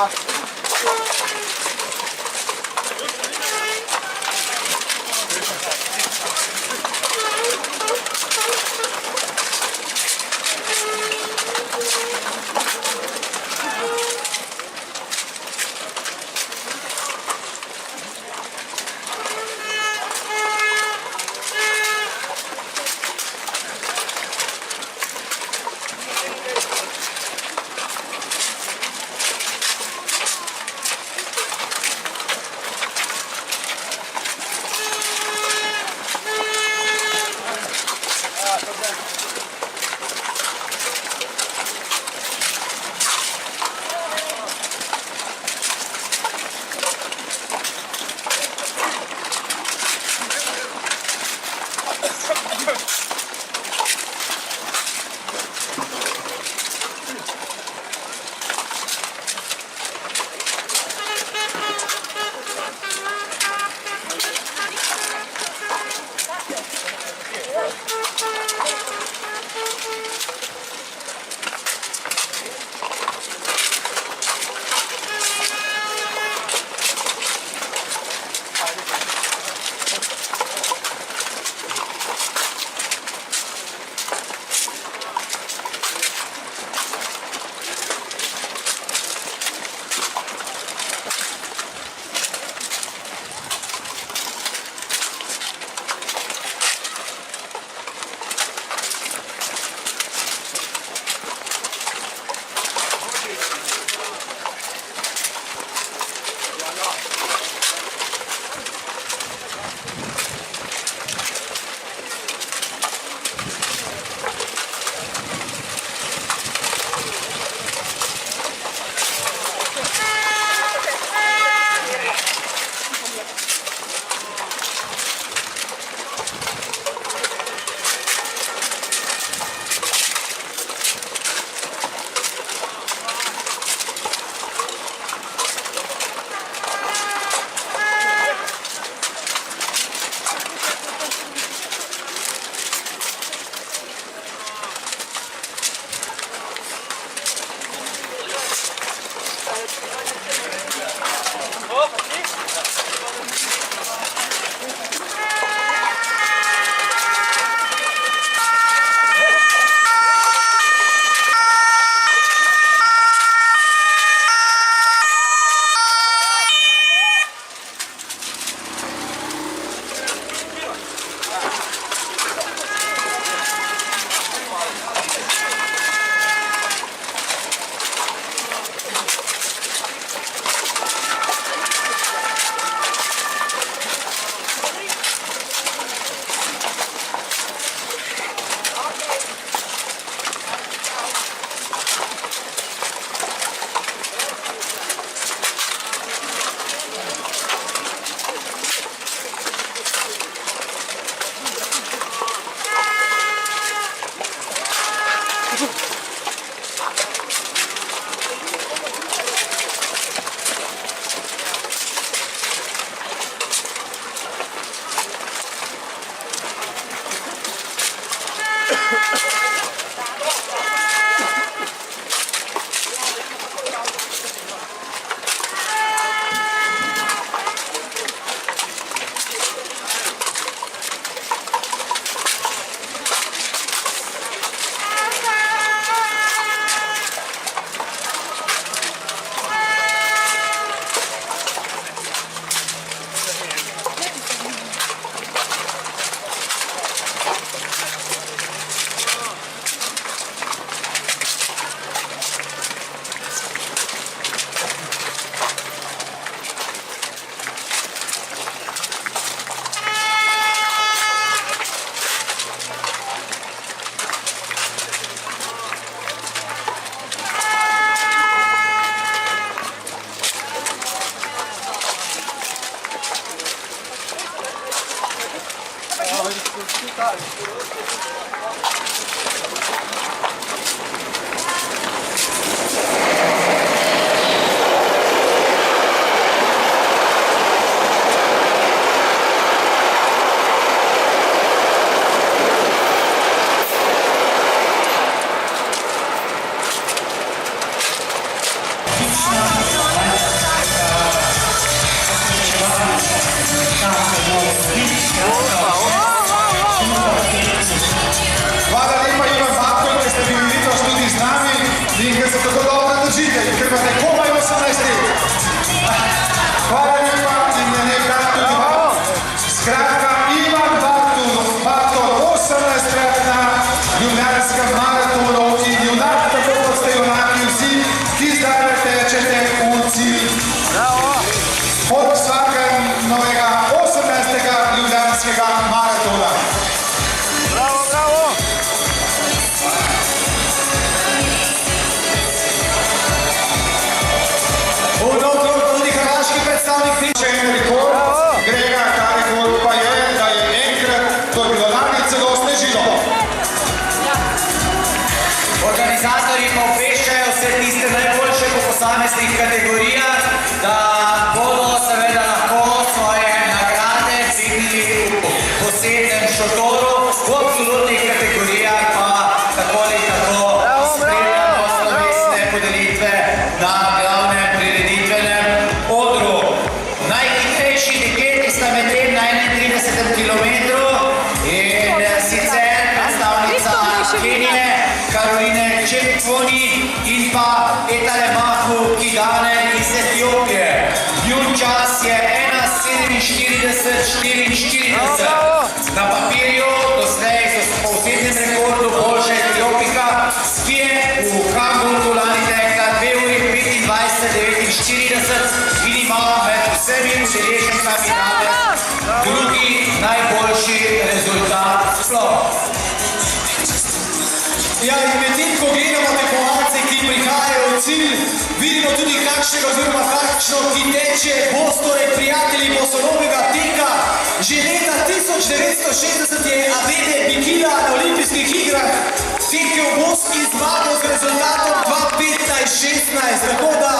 吧。Pustite, ker imate komaj 18 let. Hvala lepa in je nekaj tudi vam. Skratka, Ivan Bartol, 18-kratna ljubljanska maratonu in junak, tako kot ste junaki vsi, ki zdaj tečete v cilj. Od vsakega 18. ljubljanskega maratona. Bravo, bravo! Tudi hrvaški predstavnik tiče en rekord. Grega, ta rekord pa je, da je enkrat, to je bilo lani, celo snežilo. Organizatorji pa obveščajo vse tiste najboljše po posameznih kategorijah, da bodo seveda lahko svoje nagrade dvignili v posebnem šotoru, v absolutnih kategorijah pa tako ali tako spremljamo slovesne podelitve na glavnem prireditvenem odru. Najhitrejši deketi sta medtem na 31. kilometru in sicer predstavnica Kenije Karoline Čeptvoni in pa Etalemahu Kigane iz Etiopije. Njun čas je 1:47:44. Na papirju doslej so po osebnem rekordu boljša Etiopika, ki je v Hamburgu lani tekla 2:25:49 in ima med vsemi udeleženkami namreč drugi najboljši rezultat sploh. Ja, in medtem, ko gledamo tekmovalce, ki prihajajo v cilj, vidimo tudi kakšnega oziroma kakšno, ki teče Bostorej prijatelji Bostorovega teka. Že leta 1960 je Abebe Bikila na olimpijskih igrah tekel v Bosni zmagal z rezultatom 2:15:16, tako da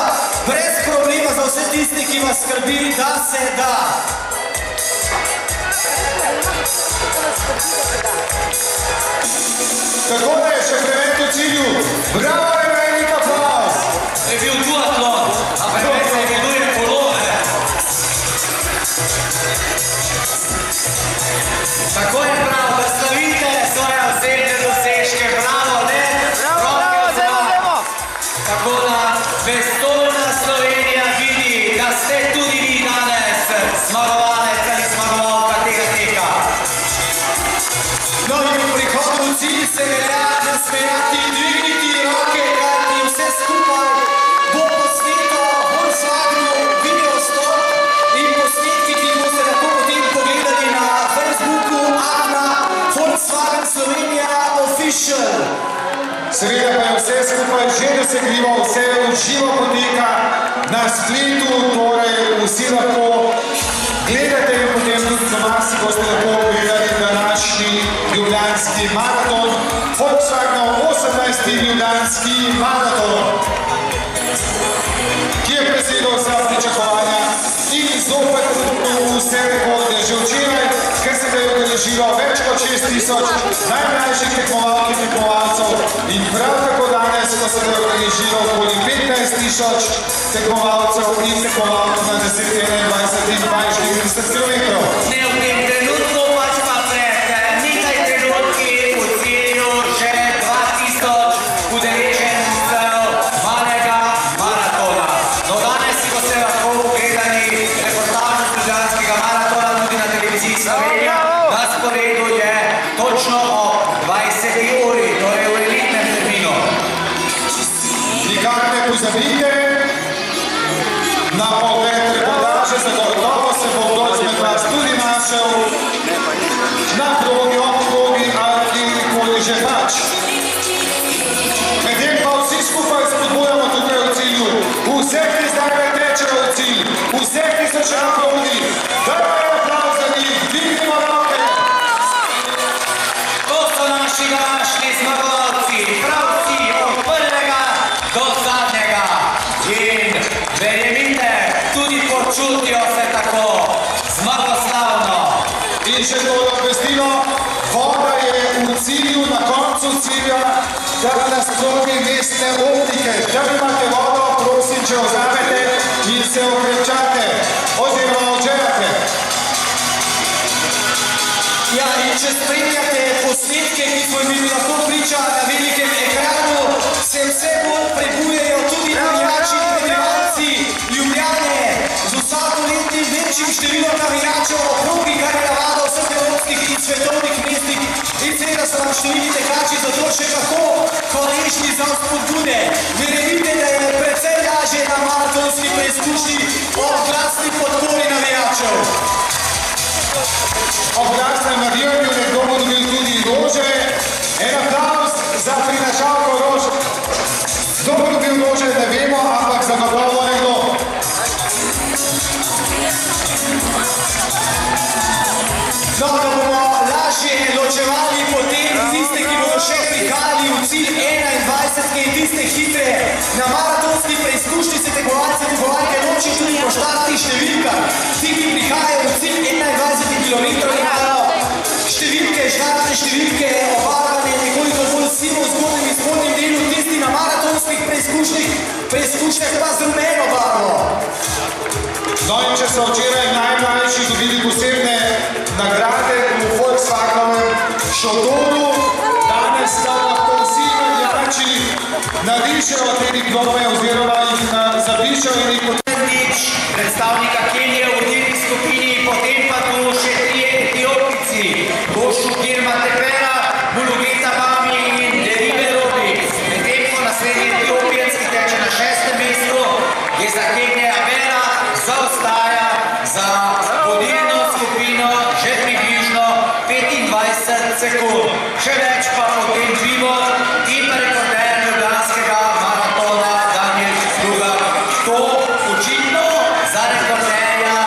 brez problema za vse tiste, ki vas skrbi, da se da. Tako da je še preveč v cilju. Bravo, je velik aplauz. Je bil duatlon, a preveč se imenuje polove. Tako je prav, da slavite svoje osebne dosežke. Bravo, ne? Bravo, zelo. Tako da vestoljna Slovenija vidi, da ste tudi vi danes zmagovalec ali zmagovalka tega teka. No in v prihodu v cilj se velja nasmejati, dvigniti roke, kajti vse skupaj bo posneto v Volkswagenu videostop in posnetki, ki boste lahko potem pogledali na Facebooku Volkswagen Slovenija Official. Seveda pa je vse skupaj že dosegljivo, vse uživo poteka na spletu, torej vsi lahko gledate in potem tudi doma si boste lahko gledali današnji ljubljanski maraton, Volkswagenov 18. ljubljanski maraton, ki je presegel vsa pričakovanja in zopet vse rekorde. Že včeraj, ker se ga je udeležilo več kot 6000 najmlajših tekmovalk in tekmovalcev in prav tako danes, ko se ga je udeležilo okoli 15000 tekmovalcev in tekmovalk na 10, 21 in 42 kilometrov. Ne v tem trenutku, pač pa pred nekaj trenutki v cilju še 2000 udeležencev malega maratona. No danes si boste lahko pogledali reportažo ljubljanskega maratona tudi na televiziji Slovenija. Na sporedu je točno ob 20. uri, torej v elitnem terminu. Nikar ne pozabite na ogled reportaže, zagotovo se bo kdo izmed vas tudi našel na progi, ob progi ali kjerkoli že pač. Medtem pa vsi skupaj spodbujamo tukaj v cilju. Vse, ki zdaj tečejo v cilj, vse, ki so še na progi, dajmo aplauz za njih, dvignimo roke. To so naši današnji zmagovalci, prav vsi od prvega do zadnjega. In verjemite, tudi počutijo se tako zmagoslavno. In še to obvestilo, voda je v cilju, na koncu cilja, da na strogi mestne optike. Če imate vodo, prosim, če vzamete in se okrepčate oziroma odžerate. Ja, in če spremljate posnetke, ki smo jim lahko priča na velikem ekranu, se vse bolj prebujejo tudi na za spodbude. Verjemite, da je precej lažje na maratonski preizkušnji ob glasni podpori navijačev. Ob glasnem navijanju nekdo bo dobil tudi rože. En aplavz za prinašalko rož. Kdo bo dobil rože, ne vemo, ampak zagotovo nekdo. No, da bomo lažje ločevali potem tiste, ki bodo še prihajali v cilj 21 in tiste hitre. Na maratonski preizkušnji se tekmovalce loči tudi po štartnih številkah. Ti, ki prihajajo v cilj 21 km, imajo številke, štartne številke, obarvane nekoliko bolj sivo v zgornjem in spodnjem delu, tisti na maratonskih preizkušnjah pa z rumeno barvo. No in če so včeraj najmlajši dobili posebne nagrade v Volkswagenovem šotoru, danes sta lahko vsi navijači navišajo te diplome oziroma jih zapišajo in jih Nič predstavnika Kenije v vodilni skupini, potem pa tu še 3 Etiopijci, Bošu Girma Tepera, Bulugeta Bami in Deribe Robi. Medtem ko naslednji Etiopijec, ki teče na 6. mestu, je za Kenije Abera, zaostaja za vodilno skupino že približno 25 sekund. Še več pa o tem dvigu in pa rekorder ljubljanskega maratona Daniel Strugar. To očitno za rekorderja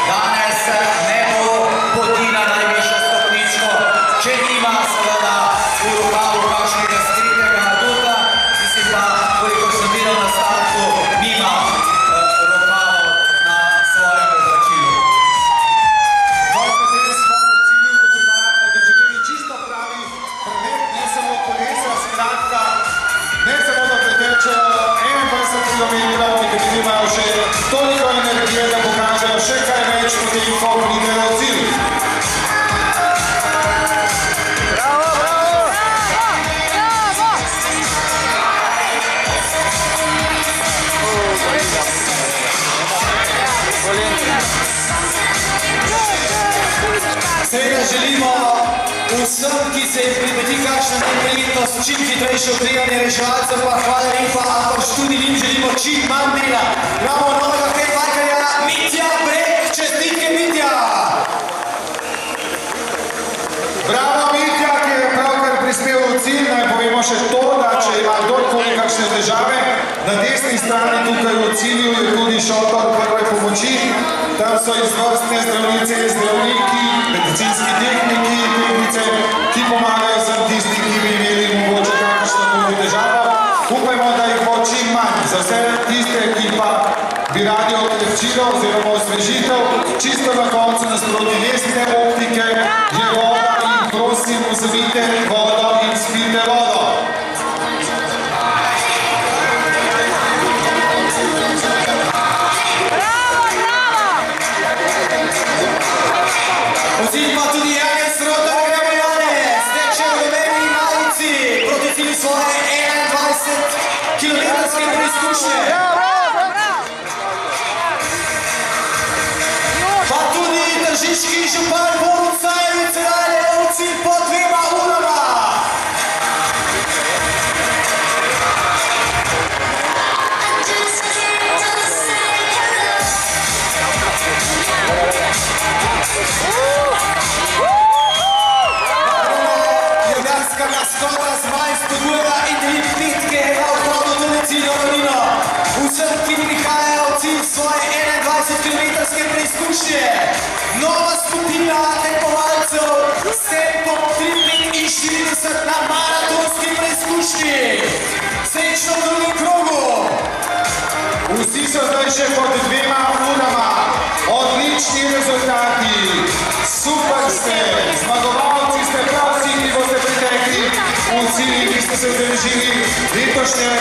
danes ne bo poti na najvišjo stopničko, če nima seveda v rokavu kakšnega skritega aduta, mislim pa, kolikor sem videl na startu, nima rokavov na svojem oblačilu. No, potem smo v cilju doživeli čisto pravi promet, ne samo kolesa, skratka, ne samo da pretečejo 21 km, nekateri imajo še toliko energije, da pokažejo še kaj več, potem ko pridejo v cilj. Bravo, bravo! Seveda želimo vsem, ki se jim pripeti kakšna neprijetnost, čim hitrejše okrevanje reševalcev, pa hvala lepa, ampak tudi njim želimo čim manj dela. Imamo novega headbikerja Mitja Breg, čestitke Mitja! Bravo Mitja, ki je pravkar prispel v cilj, naj povemo še to, da če ima kdorkoli kakšne težave, na desni strani tukaj v cilju je tudi šotor prve pomoči. Tam so izvrstne zdravnice in zdravniki, medicinski tehniki, tehnice, ki pomagajo vsem tistim, ki bi imeli mogoče kakšno težavo. Upajmo, da jih bo čim manj. Za vse tiste, ki pa bi radi okrepčilo oziroma osvežitev, čisto na koncu nasproti mestne optike je voda in prosim, vzemite vodo in spite vodo. Poziv pa tudi Janez Rotor, gremo Janez, teče v rumeni majici proti cilju svoje 21-kilometrske preizkušnje. Pa tudi tržiški župan Borut Sajevic dalje v cilj po 2 urama. Ljubljanska maskota zmaj spodbuja in deli petke na vhodu do ciljno ravnino. Vsem, ki prihajajo v cilj svoje 21-kilometrske preizkušnje. Nova skupina tekmovalcev s tempom 3:45 na maratonski preizkušnji. Srečno v drugem krogu. Vsi so zdaj še pod 2 urama. Odlični rezultati. Super ste. Zmagovalci ste prav vsi, ki boste pritekli v cilj, ki ste se udeležili letošnjega